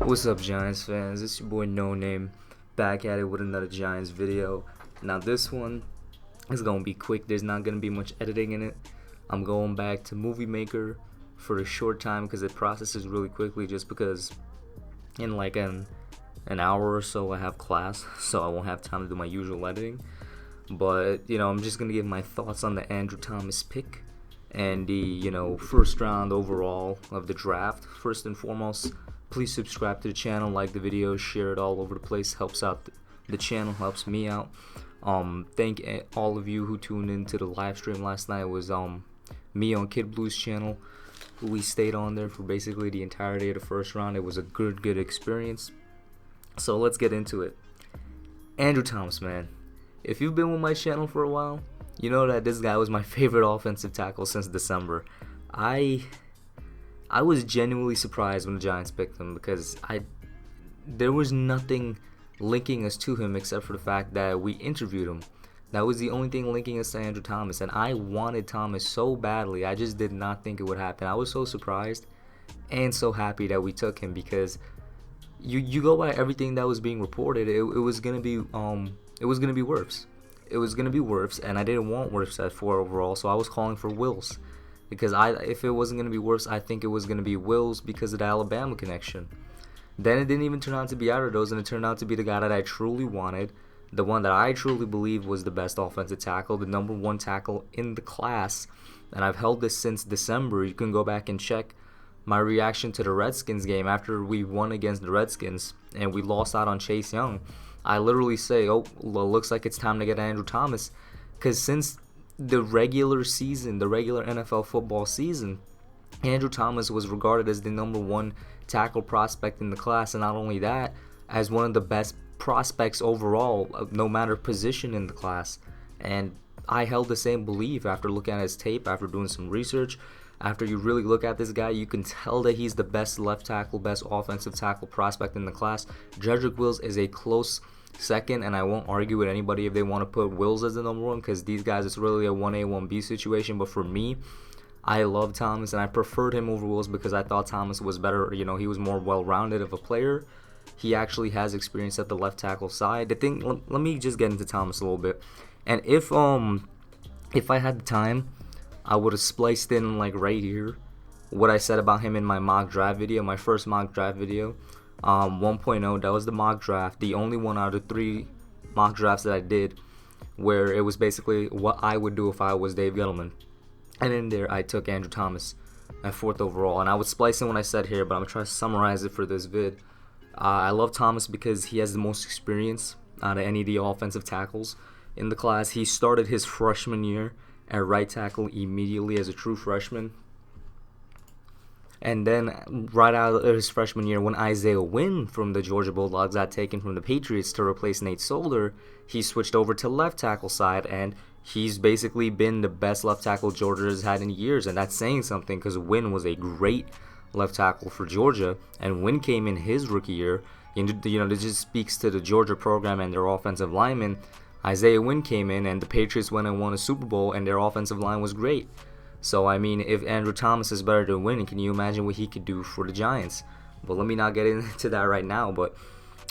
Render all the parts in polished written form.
What's up, Giants fans? It's your boy Noname, back at it with another Giants video. Now this one is gonna be quick. There's not gonna be much editing in it. I'm going back to Movie Maker for a short time because it processes really quickly. Just because in like an hour or so I have class, so I won't have time to do my usual editing. But I'm just gonna give my thoughts on the Andrew Thomas pick and the first round overall of the draft. First and foremost, please subscribe to the channel, like the video, share it all over the place. Helps out the channel, helps me out. Thank all of you who tuned into the live stream last night. It was me on Kid Blue's channel. We stayed on there for basically the entirety of the first round. It was a good experience. So let's get into it. Andrew Thomas, man. If you've been with my channel for a while, you know that this guy was my favorite offensive tackle since December. I was genuinely surprised when the Giants picked him because there was nothing linking us to him except for the fact that we interviewed him. That was the only thing linking us to Andrew Thomas, and I wanted Thomas so badly. I just did not think it would happen. I was so surprised and so happy that we took him because you go by everything that was being reported. It was gonna be Wirfs. It was gonna be Wirfs, and I didn't want Wirfs at 4 overall, so I was calling for Wills. Because if it wasn't going to be Wirfs, I think it was going to be Wills because of the Alabama connection. Then it didn't even turn out to be either of those, and it turned out to be the guy that I truly wanted, the one that I truly believe was the best offensive tackle, the number 1 tackle in the class. And I've held this since December. You can go back and check my reaction to the Redskins game after we won against the Redskins and we lost out on Chase Young. I literally say, oh, well, looks like it's time to get Andrew Thomas. Because since the regular season, the regular NFL football season, Andrew Thomas was regarded as the number 1 tackle prospect in the class, and not only that, as one of the best prospects overall, no matter position in the class. And I held the same belief after looking at his tape, after doing some research. After you really look at this guy, you can tell that he's the best left tackle, best offensive tackle prospect in the class. Jedrick Wills is a close second, and I won't argue with anybody if they want to put Wills as the number 1, because these guys, it's really a 1A, 1B situation. But for me, I love Thomas, and I preferred him over Wills because I thought Thomas was better. He was more well-rounded of a player. He actually has experience at the left tackle side. Let me just get into Thomas a little bit. And if I had the time, I would have spliced in, like, right here what I said about him in my mock draft video, my first mock draft video. 1.0, that was the mock draft, the only one out of 3 mock drafts that I did where it was basically what I would do if I was Dave Gettleman. And in there I took Andrew Thomas at 4th overall, and I would splice in what I said here, but I'm going to try to summarize it for this vid. I love Thomas because he has the most experience out of any of the offensive tackles in the class. He started his freshman year at right tackle immediately as a true freshman. And then right out of his freshman year, when Isaiah Wynn from the Georgia Bulldogs got taken from the Patriots to replace Nate Solder, he switched over to left tackle side, and he's basically been the best left tackle Georgia has had in years. And that's saying something because Wynn was a great left tackle for Georgia, and Wynn came in his rookie year. This just speaks to the Georgia program and their offensive linemen. Isaiah Wynn came in, and the Patriots went and won a Super Bowl, and their offensive line was great. So, I mean, if Andrew Thomas is better than Wynn, can you imagine what he could do for the Giants? But let me not get into that right now. But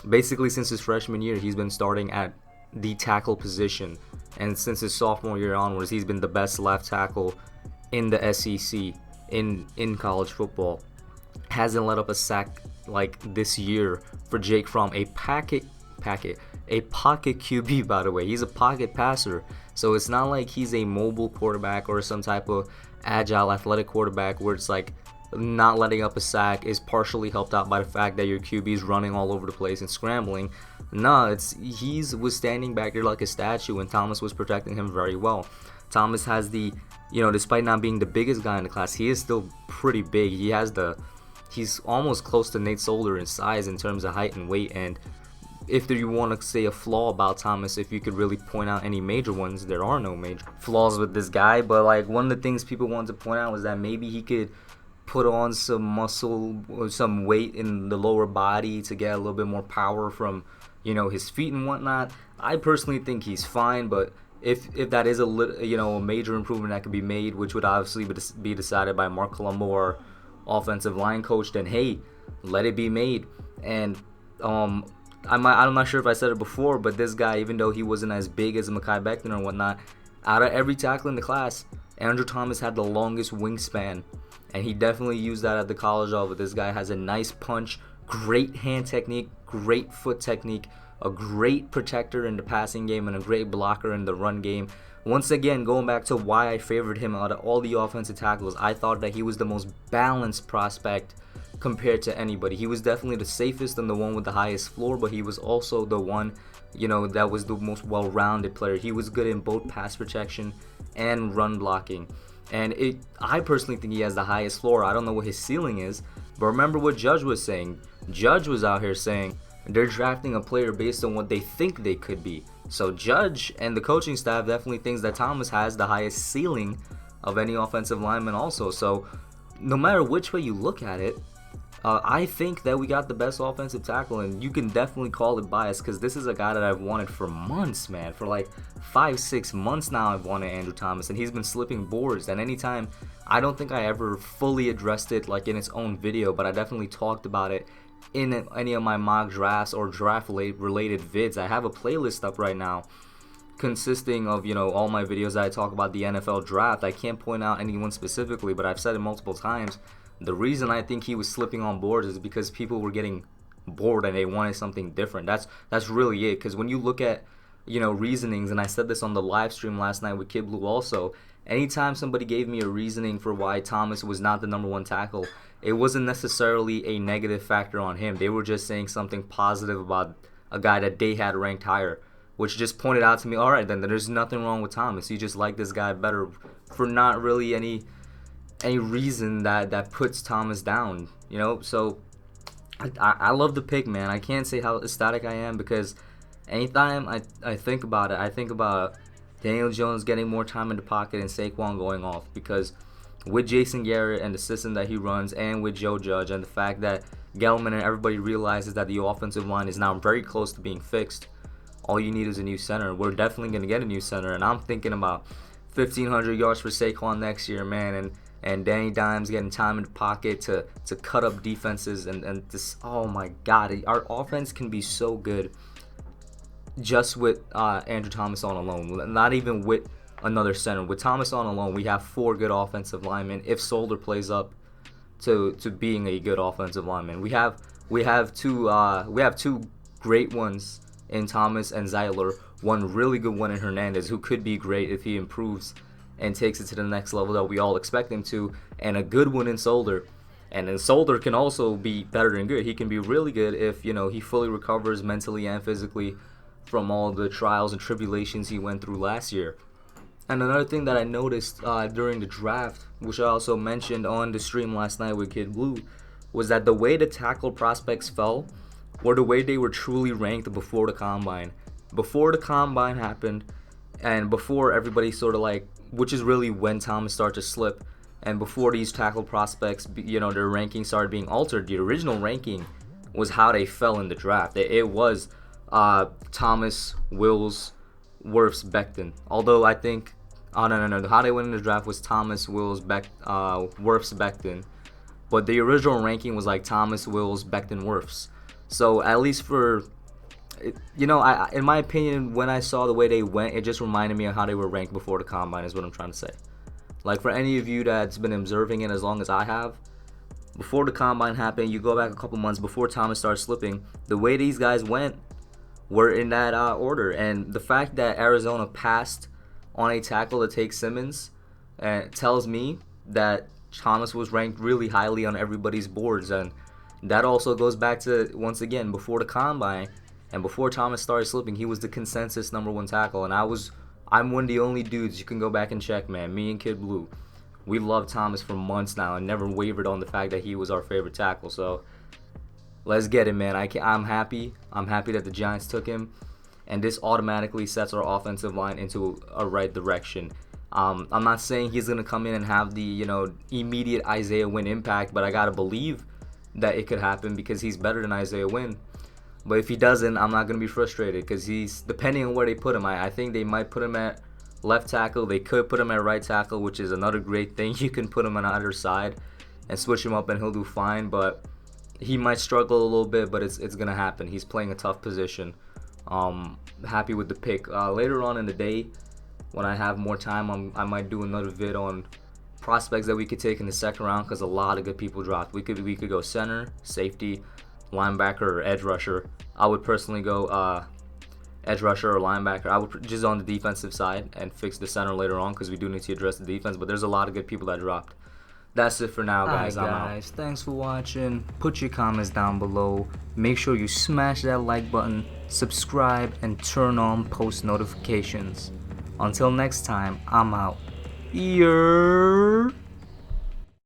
basically, since his freshman year, he's been starting at the tackle position. And since his sophomore year onwards, he's been the best left tackle in the SEC, in college football. Hasn't let up a sack like this year for Jake Fromm, a pocket QB, by the way. He's a pocket passer. So it's not like he's a mobile quarterback or some type of agile athletic quarterback where it's like not letting up a sack is partially helped out by the fact that your QB is running all over the place and scrambling. No, he was standing back there like a statue, and Thomas was protecting him very well. Thomas has despite not being the biggest guy in the class, he is still pretty big. He's almost close to Nate Solder in size in terms of height and weight. And if you want to say a flaw about Thomas, if you could really point out any major ones, there are no major flaws with this guy. But like, one of the things people wanted to point out was that maybe he could put on some muscle or some weight in the lower body to get a little bit more power from his feet and whatnot. I personally think he's fine, but if that is a major improvement that could be made, which would obviously be decided by Mark Colombo offensive line coach, then hey, let it be made. And I'm not sure if I said it before, but this guy, even though he wasn't as big as Mekhi Becton or whatnot, out of every tackle in the class, Andrew Thomas had the longest wingspan, and he definitely used that at the college level. This guy has a nice punch, great hand technique, great foot technique, a great protector in the passing game, and a great blocker in the run game. Once again, going back to why I favored him out of all the offensive tackles, I thought that he was the most balanced prospect compared to anybody. He was definitely the safest and the one with the highest floor, but he was also the one, that was the most well-rounded player. He was good in both pass protection and run blocking. And I personally think he has the highest floor. I don't know what his ceiling is, but remember what Judge was saying. Judge was out here saying they're drafting a player based on what they think they could be. So Judge and the coaching staff definitely thinks that Thomas has the highest ceiling of any offensive lineman also. So no matter which way you look at it, I think that we got the best offensive tackle, and you can definitely call it bias because this is a guy that I've wanted for months, man. For like 5-6 months now I've wanted Andrew Thomas, and he's been slipping boards. And anytime, I don't think I ever fully addressed it like in its own video, but I definitely talked about it in any of my mock drafts or draft related vids. I have a playlist up right now consisting of all my videos that I talk about the NFL draft. I can't point out anyone specifically, but I've said it multiple times. The reason I think he was slipping on boards is because people were getting bored and they wanted something different. That's really it. Because when you look at reasonings, and I said this on the live stream last night with Kid Blue also, anytime somebody gave me a reasoning for why Thomas was not the number one tackle, it wasn't necessarily a negative factor on him. They were just saying something positive about a guy that they had ranked higher, which just pointed out to me, all right, then there's nothing wrong with Thomas. You just like this guy better for not really any reason that puts Thomas down, So I love the pick, man. I can't say how ecstatic I am because anytime I think about it, I think about Daniel Jones getting more time in the pocket and Saquon going off, because with Jason Garrett and the system that he runs, and with Joe Judge, and the fact that Gelman and everybody realizes that the offensive line is now very close to being fixed, all you need is a new center. We're definitely going to get a new center, and I'm thinking about 1,500 yards for Saquon next year, man, and Danny Dimes getting time in the pocket to cut up defenses, and this, oh my God, our offense can be so good just with Andrew Thomas on alone, not even with another center. With Thomas on alone, we have 4 good offensive linemen if Solder plays up to being a good offensive lineman. We have two great ones in Thomas and Zeiler, one really good one in Hernandez, who could be great if he improves and takes it to the next level that we all expect him to, and a good one in Solder. And then Solder can also be better than good. He can be really good if he fully recovers mentally and physically from all the trials and tribulations he went through last year. And another thing that I noticed during the draft, which I also mentioned on the stream last night with Kid Blue, was that the way the tackle prospects fell, or the way they were truly ranked before the combine. Before the combine happened, and before everybody sort of which is really when Thomas started to slip, and before these tackle prospects, their ranking started being altered, the original ranking was how they fell in the draft. It was Thomas, Wills, Wirfs, Becton. Although I think, no, how they went in the draft was Thomas, Wills, Wirfs, Becton. But the original ranking was Thomas, Wills, Becton, Wirfs. So at least for, in my opinion, when I saw the way they went, it just reminded me of how they were ranked before the combine, is what I'm trying to say. For any of you that's been observing it as long as I have, before the combine happened, you go back a couple months before Thomas started slipping, the way these guys went were in that order. And the fact that Arizona passed on a tackle to take Simmons tells me that Thomas was ranked really highly on everybody's boards. And that also goes back to, once again, before the combine and before Thomas started slipping, he was the consensus #1 tackle. And I'm one of the only dudes, you can go back and check, man, me and Kid Blue, we loved Thomas for months now and never wavered on the fact that he was our favorite tackle. So let's get it, man. I'm happy. I'm happy that the Giants took him, and this automatically sets our offensive line into a right direction. I'm not saying he's gonna come in and have the immediate Isaiah Wynn impact, but I gotta believe that it could happen because he's better than Isaiah Wynn. But if he doesn't, I'm not gonna be frustrated because he's, depending on where they put him. I think they might put him at left tackle. They could put him at right tackle, which is another great thing. You can put him on either side. and switch him up and he'll do fine, but he might struggle a little bit, but it's gonna happen. He's playing a tough position. Happy with the pick. Later on in the day, when I have more time, I might do another vid on prospects that we could take in the second round, because a lot of good people dropped. We could go center, safety, linebacker, or edge rusher. I would personally go edge rusher or linebacker. I would just on the defensive side and fix the center later on, because we do need to address the defense, but there's a lot of good people that dropped. That's it for now, guys. I'm out. Thanks for watching. Put your comments down below. Make sure you smash that like button, subscribe, and turn on post notifications. Until next time, I'm out. Yeah.